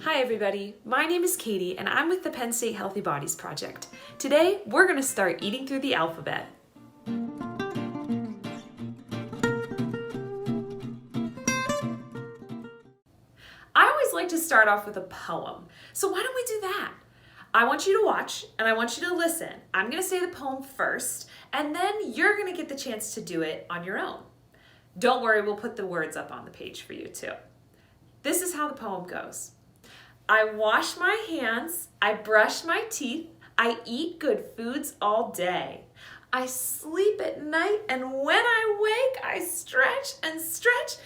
Hi everybody, my name is Katie and I'm with the Penn State Healthy Bodies Project. Today, we're going to start eating through the alphabet. I always like to start off with a poem, so why don't we do that? I want you to watch and I want you to listen. I'm going to say the poem first and then you're going to get the chance to do it on your own. Don't worry, we'll put the words up on the page for you too. This is how the poem goes. I wash my hands, I brush my teeth, I eat good foods all day. I sleep at night and when I wake, I stretch and stretch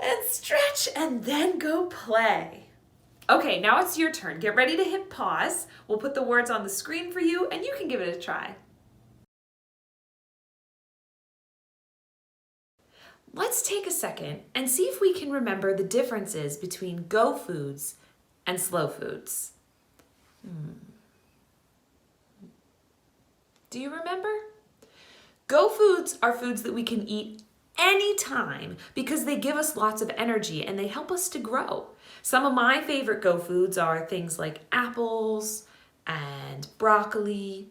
and stretch and then go play. Okay, now it's your turn. Get ready to hit pause. We'll put the words on the screen for you and you can give it a try. Let's take a second and see if we can remember the differences between go foods and slow foods. Do you remember? Go foods are foods that we can eat anytime because they give us lots of energy and they help us to grow. Some of my favorite go foods are things like apples and broccoli.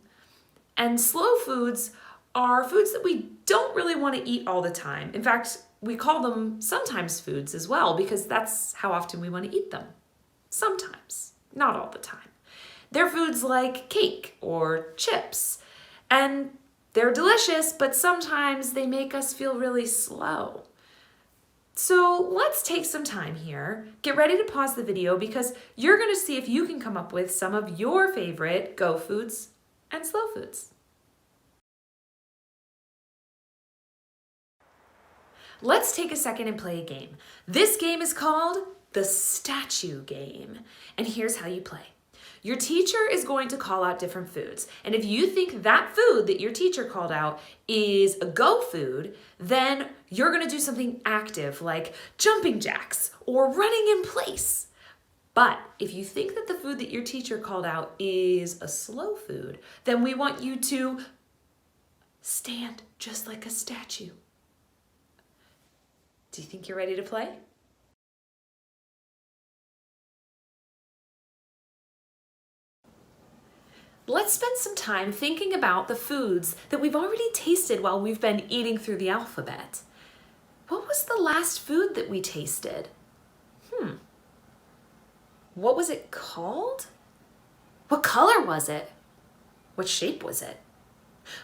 And slow foods are foods that we don't really want to eat all the time. In fact, we call them sometimes foods as well because that's how often we want to eat them. Sometimes, not all the time. They're foods like cake or chips, and they're delicious, but sometimes they make us feel really slow. So let's take some time here. Get ready to pause the video because you're going to see if you can come up with some of your favorite go foods and slow foods. Let's take a second and play a game. This game is called the statue game. And here's how you play. Your teacher is going to call out different foods. And if you think that food that your teacher called out is a go food, then you're going to do something active like jumping jacks or running in place. But if you think that the food that your teacher called out is a slow food, then we want you to stand just like a statue. Do you think you're ready to play? Let's spend some time thinking about the foods that we've already tasted while we've been eating through the alphabet. What was the last food that we tasted? What was it called? What color was it? What shape was it?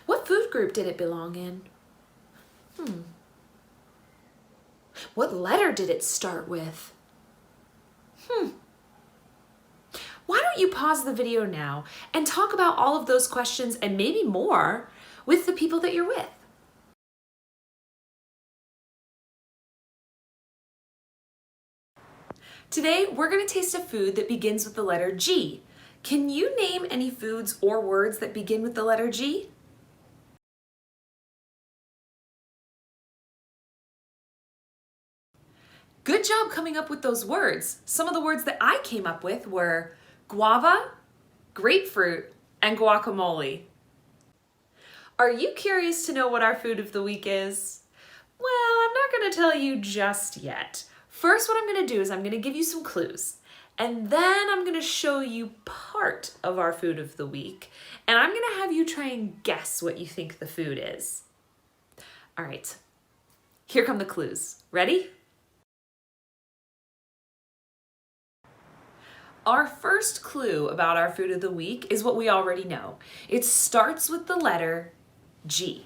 What food group did it belong in? What letter did it start with? Why don't you pause the video now and talk about all of those questions and maybe more with the people that you're with. Today, we're going to taste a food that begins with the letter G. Can you name any foods or words that begin with the letter G? Good job coming up with those words. Some of the words that I came up with were guava, grapefruit, and guacamole. Are you curious to know what our food of the week is? Well, I'm not going to tell you just yet. First, what I'm going to do is I'm going to give you some clues. And then I'm going to show you part of our food of the week. And I'm going to have you try and guess what you think the food is. All right, here come the clues. Ready? Our first clue about our food of the week is what we already know. It starts with the letter G.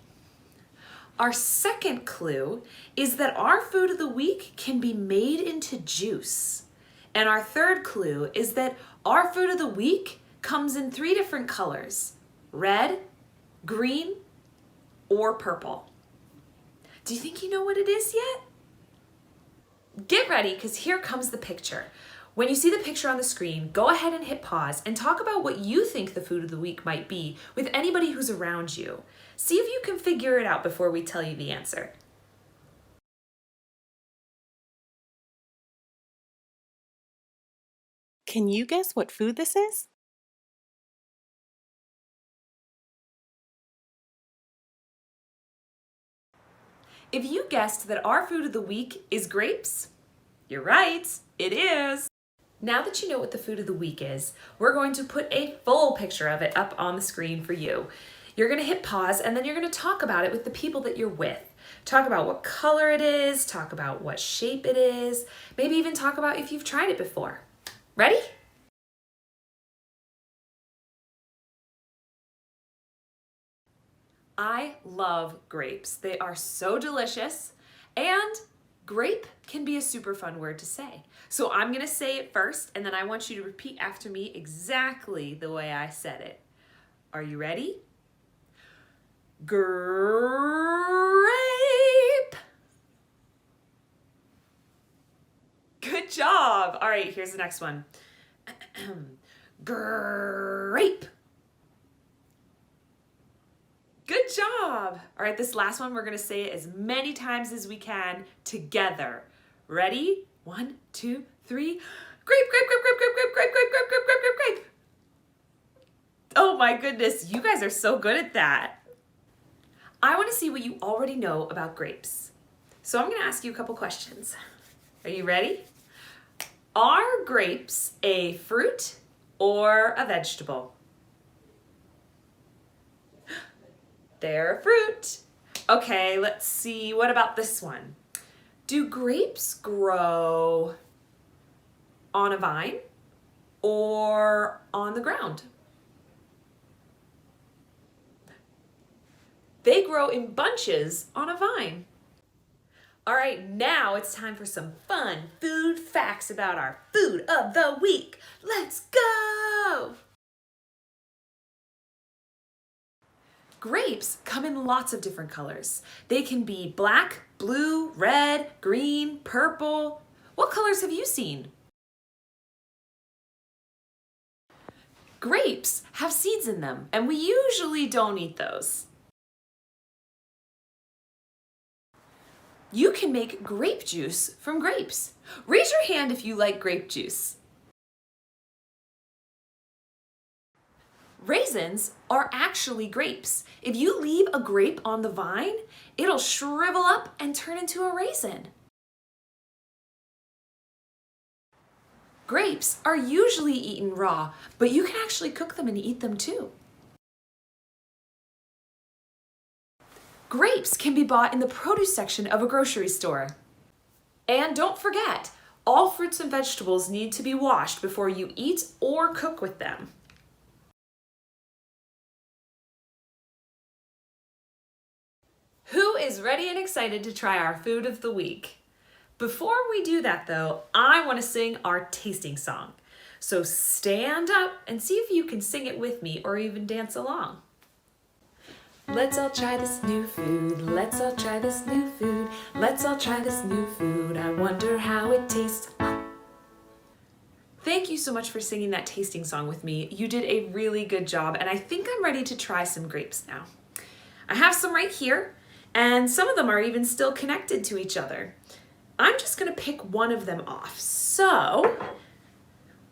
Our second clue is that our food of the week can be made into juice. And our third clue is that our food of the week comes in 3 different colors: red, green, or purple. Do you think you know what it is yet? Get ready, because here comes the picture. When you see the picture on the screen, go ahead and hit pause and talk about what you think the food of the week might be with anybody who's around you. See if you can figure it out before we tell you the answer. Can you guess what food this is? If you guessed that our food of the week is grapes, you're right, it is. Now that you know what the food of the week is, we're going to put a full picture of it up on the screen for you. You're going to hit pause and then you're going to talk about it with the people that you're with. Talk about what color it is, talk about what shape it is, maybe even talk about if you've tried it before. Ready? I love grapes. They are so delicious, and grape can be a super fun word to say. So I'm gonna say it first, and then I want you to repeat after me exactly the way I said it. Are you ready? Grape. Good job. All right, here's the next one. Grape. Good job. All right, this last one, we're gonna say it as many times as we can together. Ready? 1, 2, 3. Grape, grape, grape, grape, grape, grape, grape, grape, grape, grape, grape, grape, grape. Oh my goodness, you guys are so good at that. I wanna see what you already know about grapes. So I'm gonna ask you a couple questions. Are you ready? Are grapes a fruit or a vegetable? They're a fruit. Okay, let's see. What about this one? Do grapes grow on a vine or on the ground? They grow in bunches on a vine. All right, now it's time for some fun food facts about our food of the week. Let's go! Grapes come in lots of different colors. They can be black, blue, red, green, purple. What colors have you seen? Grapes have seeds in them, and we usually don't eat those. You can make grape juice from grapes. Raise your hand if you like grape juice. Raisins are actually grapes. If you leave a grape on the vine, it'll shrivel up and turn into a raisin. Grapes are usually eaten raw, but you can actually cook them and eat them too. Grapes can be bought in the produce section of a grocery store. And don't forget, all fruits and vegetables need to be washed before you eat or cook with them. Who is ready and excited to try our food of the week? Before we do that though, I want to sing our tasting song. So stand up and see if you can sing it with me or even dance along. Let's all try this new food. Let's all try this new food. Let's all try this new food. I wonder how it tastes. Thank you so much for singing that tasting song with me. You did a really good job, and I think I'm ready to try some grapes now. I have some right here, and some of them are even still connected to each other. I'm just gonna pick one of them off. So,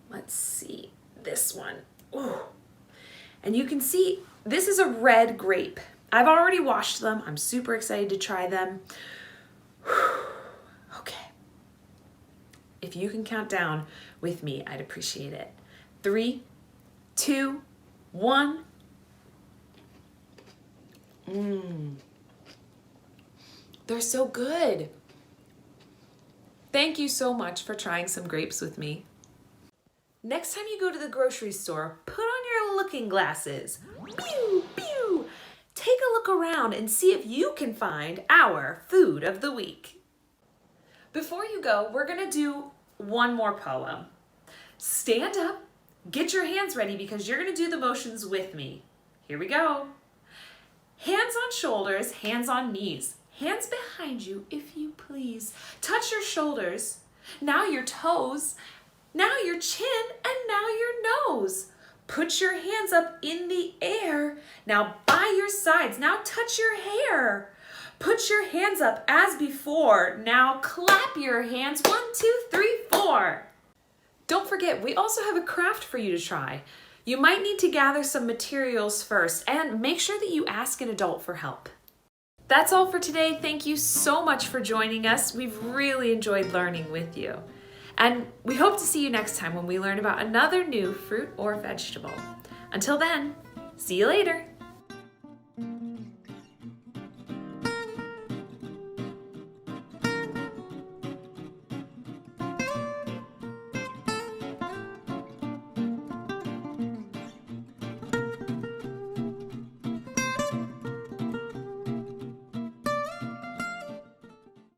let's see, this one. Ooh. And you can see, this is a red grape. I've already washed them. I'm super excited to try them. Okay. If you can count down with me, I'd appreciate it. 3, 2, 1. They're so good. Thank you so much for trying some grapes with me. Next time you go to the grocery store, put on your looking glasses. Pew, pew. Take a look around and see if you can find our food of the week. Before you go, we're gonna do one more poem. Stand up, get your hands ready because you're gonna do the motions with me. Here we go. Hands on shoulders, hands on knees. Hands behind you, if you please. Touch your shoulders. Now your toes. Now your chin, and now your nose. Put your hands up in the air. Now by your sides. Now touch your hair. Put your hands up as before. Now clap your hands. 1, 2, 3, 4. Don't forget, we also have a craft for you to try. You might need to gather some materials first, and make sure that you ask an adult for help. That's all for today. Thank you so much for joining us. We've really enjoyed learning with you. And we hope to see you next time when we learn about another new fruit or vegetable. Until then, see you later.